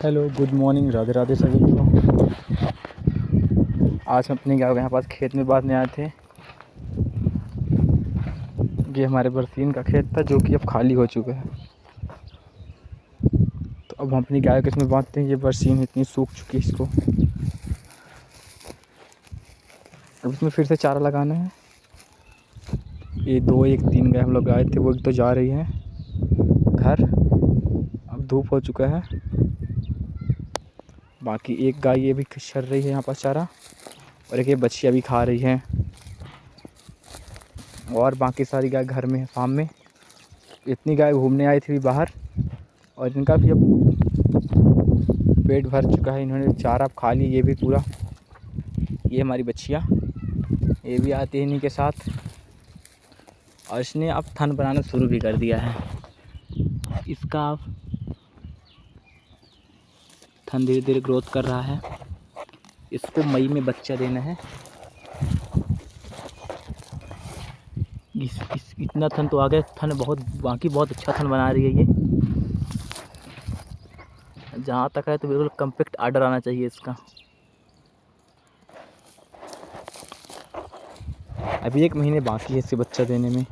Hello, good morning, Radhe Radhe सभी को। आज हम अपने गाँव के यहाँ पास खेत में बांधने आए थे। ये हमारे बरसीन का खेत था जो कि अब खाली हो चुका है। तो अब हम अपनी गाय को इसमें बांधते हैं। ये बरसीन इतनी सूख चुकी है, इसको अब इसमें फिर से चारा लगाना है। ये 2 1 3 गाय हम लोग आए थे, वो तो जा रही हैं घर। अब धूप हो चुका है। बाकी एक गाय ये भी चर रही है यहाँ पर चारा, और एक ये बच्चियाँ भी खा रही हैं, और बाकी सारी गाय घर में है, फार्म में। इतनी गाय घूमने आई थी बाहर, और इनका भी अब पेट भर चुका है। इन्होंने चारा खा ली, ये भी पूरा। ये हमारी बच्चियाँ, ये भी आती है इन्हीं के साथ, और इसने अब थन बनाना शुरू भी कर दिया है। इसका अब थन धीरे धीरे ग्रोथ कर रहा है। इसको मई में बच्चा देना है। इतना थन तो आ गया। थन बहुत बाकी बहुत अच्छा थन बना रही है ये। जहाँ तक है तो बिल्कुल कम्पैक्ट आर्डर आना चाहिए इसका। अभी 1 महीने बाकी है इसे बच्चा देने में।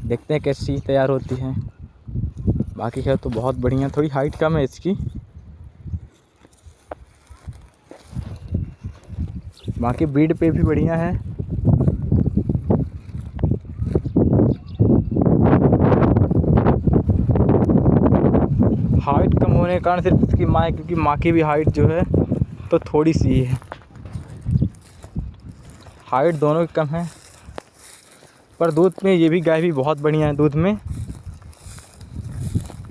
देखते हैं कैसी तैयार होती है। बाकी है तो बहुत बढ़िया। थोड़ी हाइट कम है इसकी, बाकी ब्रीड पे भी बढ़िया है। हाइट कम होने के कारण सिर्फ इसकी माँ है, क्योंकि माँ की भी हाइट जो है तो थोड़ी सी ही है। हाइट दोनों की कम है, पर दूध में ये भी गाय भी बहुत बढ़िया है दूध में।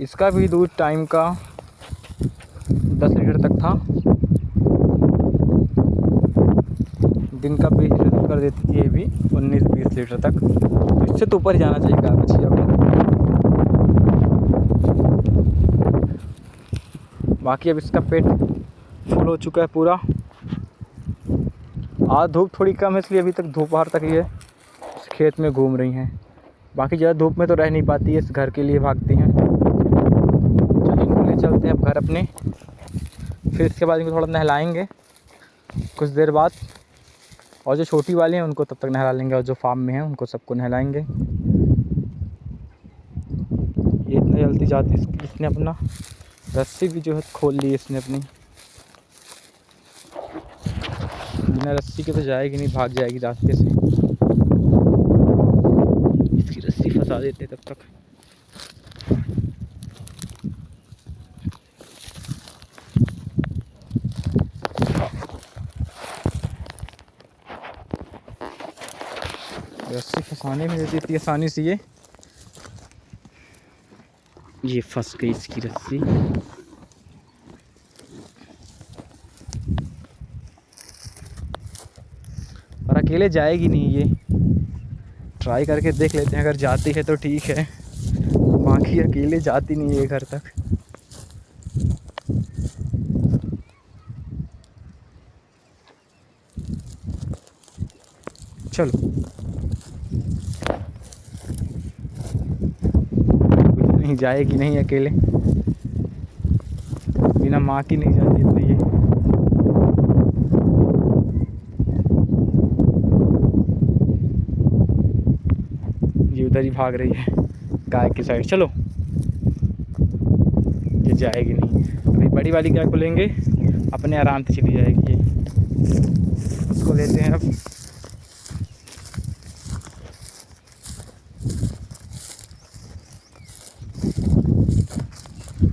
इसका भी दूध टाइम का 10 लीटर तक था। दिन का 20 लीटर कर देती है, ये भी 19-20 लीटर तक। तो इससे तो ऊपर ही जाना चाहिए गाय बछिया को। बाकी अब इसका पेट फुल हो चुका है पूरा। आज धूप थोड़ी कम है, इसलिए अभी तक दोपहर तक ये इस खेत में घूम रही हैं। बाकी ज़्यादा धूप में तो रह नहीं पाती है, इस घर के लिए भागती हैं। चलिए इनको ले चलते हैं अब घर अपने। फिर इसके बाद इनको थोड़ा नहलाएंगे कुछ देर बाद, और जो छोटी वाली हैं उनको तब तक नहला लेंगे, और जो फार्म में हैं उनको सबको नहलाएंगे। ये इतना जल्दी जाती इसने अपना रस्सी भी जो है खोल ली इसने अपनी। बिना रस्सी के तो जाएगी नहीं, भाग जाएगी रास्ते से। इसकी रस्सी फंसा देते तब तक। रस्सी फंसाने में देती इतनी आसानी से ये फंस गई इसकी रस्सी। और अकेले जाएगी नहीं ये। ट्राई करके देख लेते हैं, अगर जाती है तो ठीक है, बाकी अकेले जाती नहीं है घर तक। चलो, नहीं जाएगी नहीं अकेले, बिना माँ की नहीं जाती तो ये उधर ही भाग रही है गाय की साइड। चलो, ये जाएगी नहीं। अभी बड़ी वाली गाय को लेंगे, अपने आराम से चली जाएगी ये। उसको लेते हैं अब।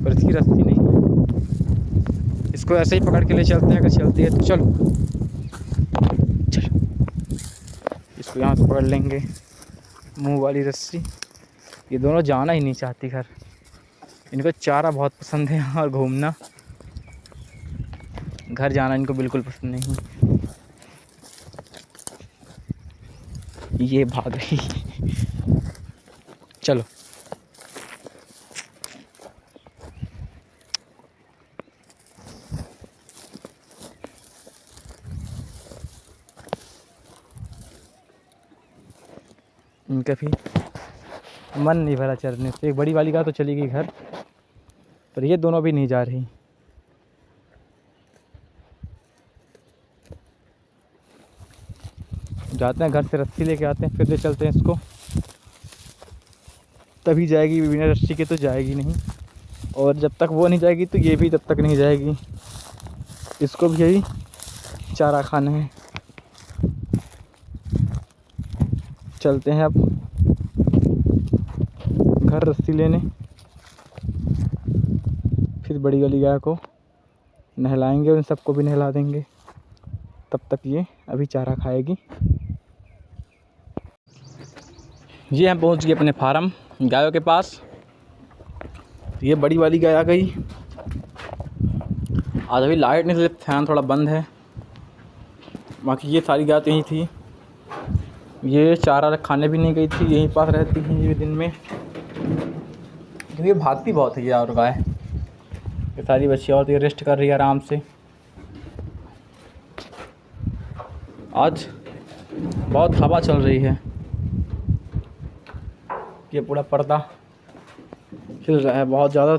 पर इसकी रस्सी नहीं है, इसको ऐसे ही पकड़ के ले चलते हैं, अगर चलती है तो। चलो चलो, इसको यहाँ से पकड़ लेंगे, मुंह वाली रस्सी। ये दोनों जाना ही नहीं चाहती घर। इनको चारा बहुत पसंद है और घूमना। घर जाना इनको बिल्कुल पसंद नहीं। ये भाग रही। चलो, इनका भी मन नहीं भरा चरने से। एक बड़ी वाली गाय तो चली गई घर, पर ये दोनों भी नहीं जा रही। जाते हैं घर से रस्सी लेके आते हैं, फिर ले चलते हैं इसको, तभी जाएगी, बिना रस्सी के तो जाएगी नहीं। और जब तक वो नहीं जाएगी तो ये भी तब तक नहीं जाएगी। इसको भी यही चारा खाना है। चलते हैं अब घर रस्सी लेने, फिर बड़ी वाली गाय को नहलाएंगे, उन सबको भी नहला देंगे। तब तक ये अभी चारा खाएगी। ये हम पहुंच गए अपने फार्म गायों के पास। ये बड़ी वाली गाय आ गई। आज अभी लाइट नहीं, फैन थोड़ा बंद है। बाकी ये सारी गाय तो यहीं थी। ये चारा खाने भी नहीं गई थी, यहीं पास रहती हैं ये दिन में, क्योंकि भागती बहुत है ये और गाय। ये सारी बच्चियाँ और तो ये रेस्ट कर रही है आराम से। आज बहुत हवा चल रही है, ये पूरा पर्दा हिल रहा है बहुत ज़्यादा।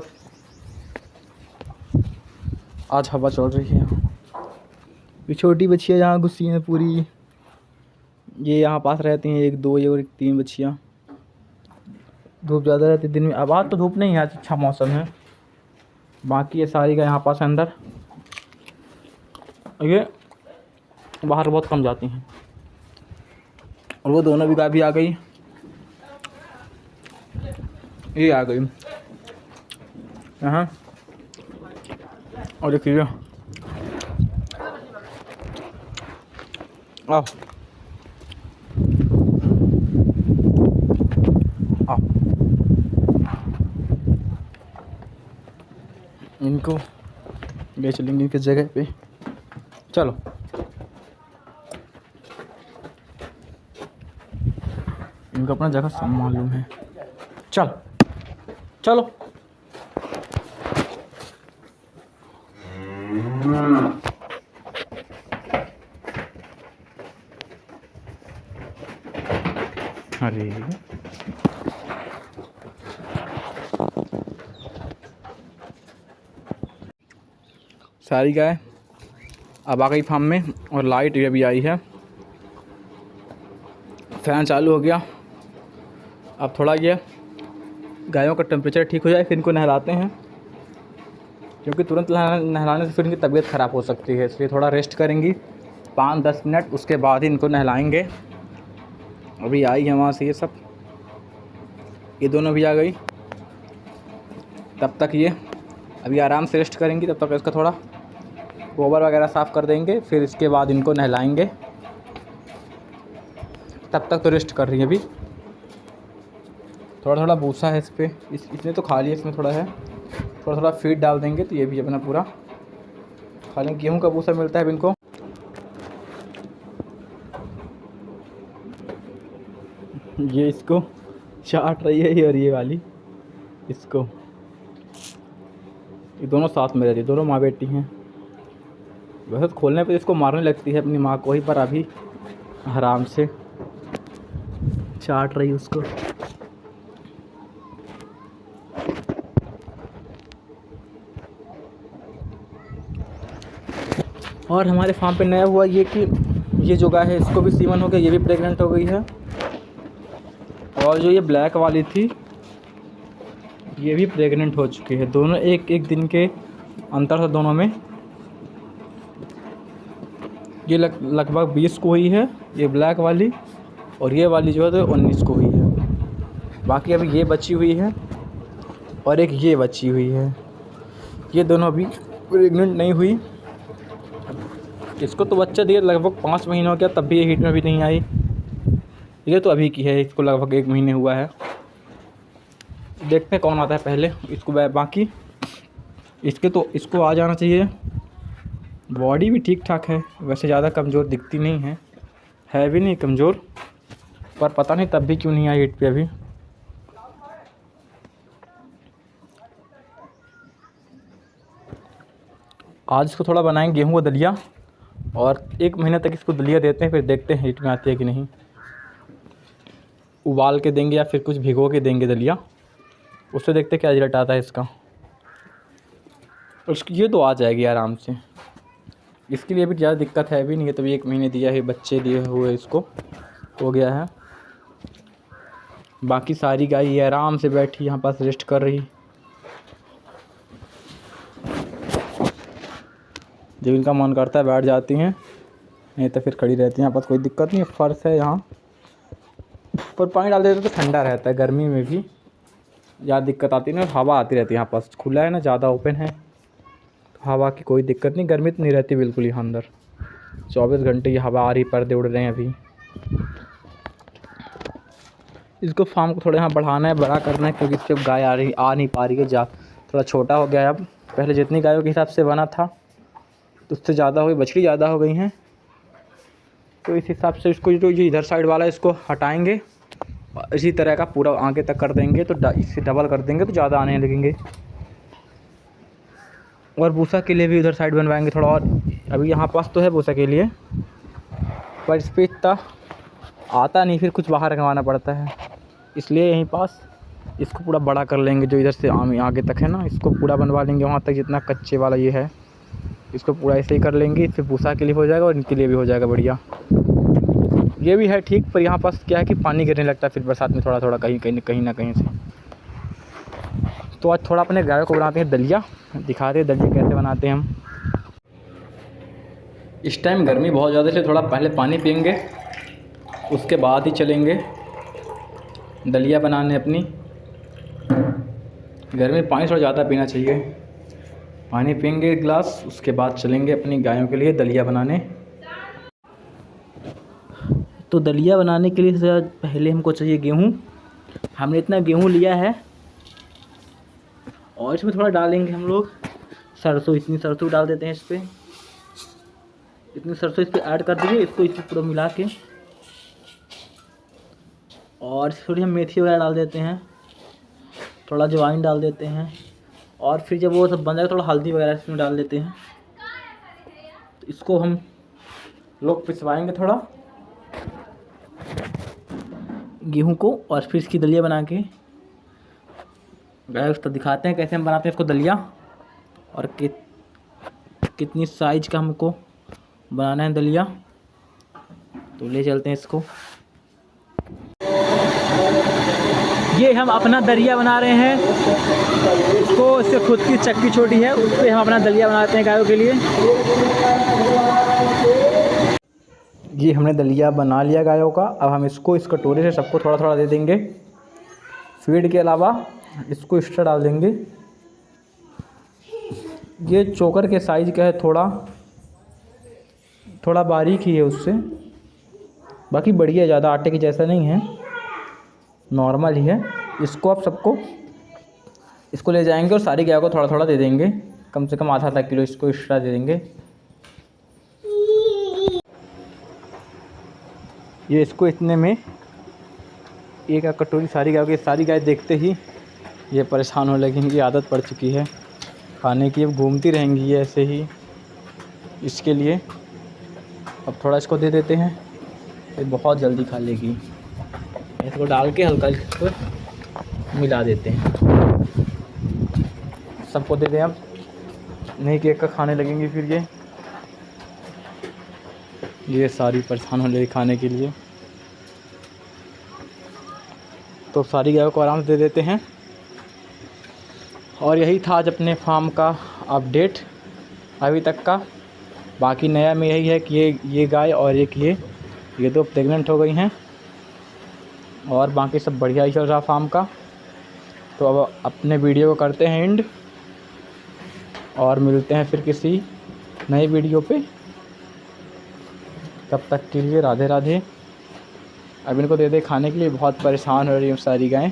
आज हवा चल रही है। ये छोटी बच्चियाँ यहाँ घुसी हैं पूरी, ये यहाँ पास रहती हैं, 1 2 ये और 3 बच्चियाँ। धूप ज़्यादा रहती है दिन में, अब आज तो धूप नहीं है, आज अच्छा मौसम है। बाकी ये सारी का यहाँ पास अंदर, ये बाहर बहुत कम जाती हैं। और वो दोनों भी गाय भी आ गई, ये आ गई यहाँ। और देखिए आओ आओ, इनको ले चलेंगे इनकी जगह पे। चलो इनको अपना जगह सब मालूम है। चल चलो अरे सारी गाय अब आ गई फार्म में, और लाइट ये भी आई है। फैन चालू हो गया। अब थोड़ा ये गायों का टेम्परेचर ठीक हो जाए, फिर इनको नहलाते हैं, क्योंकि तुरंत नहलाने से फिर इनकी तबीयत ख़राब हो सकती है। इसलिए थोड़ा रेस्ट करेंगी 5-10 मिनट, उसके बाद ही इनको नहलाएंगे। अभी आई है वहाँ से ये सब, ये दोनों भी आ गई। तब तक ये अभी आराम से रेस्ट करेंगी, तब तक इसका थोड़ा गोबर वगैरह साफ़ कर देंगे, फिर इसके बाद इनको नहलाएंगे। तब तक तो रेस्ट कर रही है। अभी थोड़ा थोड़ा भूसा है इस पर, इसने तो खा लिया, इसमें थोड़ा है, थोड़ा थोड़ा फीड डाल देंगे तो ये भी अपना पूरा खा लेंगे। गेहूँ का भूसा मिलता है इनको। ये इसको चाट रही है, और ये वाली इसको, ये दोनों साथ में रहती है, दोनों माँ बेटी हैं। वैसे खोलने पे इसको मारने लगती है अपनी माँ को ही, पर अभी आराम से चाट रही उसको। और हमारे फार्म पे नया हुआ ये कि ये जो गाय है इसको भी सीमन हो गया, ये भी प्रेग्नेंट हो गई है। और जो ये ब्लैक वाली थी ये भी प्रेग्नेंट हो चुकी है। दोनों एक एक दिन के अंतर से दोनों में। ये लगभग 20 को हुई है ये ब्लैक वाली, और ये वाली जो है तो 19 को हुई है। बाकी अभी ये बची हुई है और एक ये बची हुई है। ये दोनों अभी प्रेग्नेंट नहीं हुई। इसको तो बच्चा दिया लगभग 5 महीने हो गया, तब भी ये हीट में भी नहीं आई। ये तो अभी की है, इसको लगभग 1 महीने हुआ है। देखते हैं कौन आता है पहले इसको। बाकी इसको आ जाना चाहिए। बॉडी भी ठीक ठाक है, वैसे ज़्यादा कमज़ोर दिखती नहीं है भी नहीं कमज़ोर, पर पता नहीं तब भी क्यों नहीं आई हीट पे अभी। आज इसको थोड़ा बनाएंगे गेहूँ का दलिया, और 1 महीने तक इसको दलिया देते हैं, फिर देखते हैं हीट में आती है कि नहीं। उबाल के देंगे या फिर कुछ भिगो के देंगे दलिया, उससे देखते हैं क्या रिजल्ट आता है इसका। उसकी ये तो आ जाएगी आराम से। इसके लिए भी ज़्यादा दिक्कत है भी नहीं है, तो 1 महीने दिया है बच्चे दिए हुए इसको, हो गया है। बाकी सारी गाय ये आराम से बैठी यहाँ पास रेस्ट कर रही। जब इनका मन करता है बैठ जाती हैं, नहीं तो फिर खड़ी रहती हैं। यहाँ पास कोई दिक्कत नहीं है, फर्श है यहाँ पर पानी डाल देते तो ठंडा रहता है। गर्मी में भी ज़्यादा दिक्कत आती नहीं, और हवा आती रहती है। यहाँ पास खुला है ना, ज़्यादा ओपन है, तो हवा की कोई दिक्कत नहीं। गर्मी तो नहीं रहती बिल्कुल यहाँ अंदर, 24 घंटे ये हवा आ रही, पर्दे उड़ रहे हैं अभी। इसको फार्म को थोड़ा यहाँ बढ़ाना है, बड़ा करना है, क्योंकि इस पर गाय आ नहीं पा रही है। थोड़ा छोटा हो गया है अब। पहले जितनी गायों के हिसाब से बना था तो उससे ज़्यादा हो गई, बछड़ी ज़्यादा हो गई हैं। तो इस हिसाब से इसको जो इधर साइड वाला इसको हटाएंगे, इसी तरह का पूरा आगे तक कर देंगे, तो इससे डबल कर देंगे तो ज़्यादा आने लगेंगे। और भूसा के लिए भी उधर साइड बनवाएंगे थोड़ा और। अभी यहाँ पास तो है भूसा के लिए, पर इस पर इतना आता नहीं, फिर कुछ बाहर रखवाना पड़ता है, इसलिए यहीं पास इसको पूरा बड़ा कर लेंगे। जो इधर से आगे तक है ना, इसको पूरा बनवा लेंगे वहाँ तक जितना कच्चे वाला ये है, इसको पूरा ऐसे ही कर लेंगे। फिर भूसा के लिए हो जाएगा और इनके लिए भी हो जाएगा बढ़िया। ये भी है ठीक, पर यहाँ पास क्या है कि पानी गिरने लगता है फिर बरसात में थोड़ा थोड़ा कहीं ना कहीं से। तो आज थोड़ा अपने गायों को बनाते हैं दलिया, दिखाते हैं दलिया कैसे बनाते हैं हम। इस टाइम गर्मी बहुत ज़्यादा है, थोड़ा पहले पानी पियेंगे, उसके बाद ही चलेंगे दलिया बनाने अपनी। गर्मी में पानी थोड़ा ज़्यादा पीना चाहिए। पानी पियेंगे एक गिलास, उसके बाद चलेंगे अपनी गायों के लिए दलिया बनाने। तो दलिया बनाने के लिए पहले हमको चाहिए गेहूँ। हमने इतना गेहूँ लिया है, और इसमें थोड़ा डालेंगे हम लोग सरसों। इतनी सरसों डाल देते हैं इस पर, इतनी सरसों इस पर ऐड कर दीजिए। इसको इस पर पूरा मिला के, और थोड़ी हम मेथी वगैरह डाल देते हैं, थोड़ा अजवाइन डाल देते हैं, और फिर जब वो सब बन जाएगा थोड़ा हल्दी वगैरह इसमें डाल देते हैं। तो इसको हम लोग पिसवाएंगे थोड़ा गेहूं को, और फिर इसकी दलिया बना के गाय उसको दिखाते हैं कैसे हम बनाते हैं इसको दलिया, और कितनी साइज का हमको बनाना है दलिया। तो ले चलते हैं इसको। ये हम अपना दलिया बना रहे हैं, इसको इससे खुद की चक्की छोटी है, उस पर हम अपना दलिया बनाते हैं गायों के लिए। ये हमने दलिया बना लिया गायों का। अब हम इसको इस कटोरे से सबको थोड़ा थोड़ा दे देंगे। फीड के अलावा इसको एक्स्ट्रा डाल देंगे। ये चोकर के साइज़ का है, थोड़ा बारीक ही है उससे, बाकी बढ़िया, ज़्यादा आटे की जैसा नहीं है, नॉर्मल ही है। इसको आप सबको इसको ले जाएंगे और सारी गायों को थोड़ा थोड़ा दे देंगे, कम से कम आधा किलो इसको एक्स्ट्रा दे देंगे। ये इसको इतने में एक कटोरी सारी गायों की, सारी गाय देखते ही ये परेशान होने लगी, इनकी आदत पड़ चुकी है खाने की, अब घूमती रहेंगी ये ऐसे ही। इसके लिए अब थोड़ा इसको दे देते हैं, ये बहुत जल्दी खा लेगी। इसको डाल के हल्का इसको मिला देते हैं, सबको दे दें अब, नहीं केक का खाने लगेंगी फिर ये सारी परेशान हो रही खाने के लिए। तो सारी गायों को आराम से दे देते हैं। और यही था आज अपने फार्म का अपडेट अभी तक का। बाकी नया में यही है कि ये गाय और एक ये दो प्रेग्नेंट हो गई हैं, और बाकी सब बढ़िया ही चल रहा फार्म का। तो अब अपने वीडियो को करते हैं एंड, और मिलते हैं फिर किसी नए वीडियो पे। तब तक के लिए राधे राधे। अब इनको दे दे खाने के लिए, बहुत परेशान हो रही हैं सारी गायें।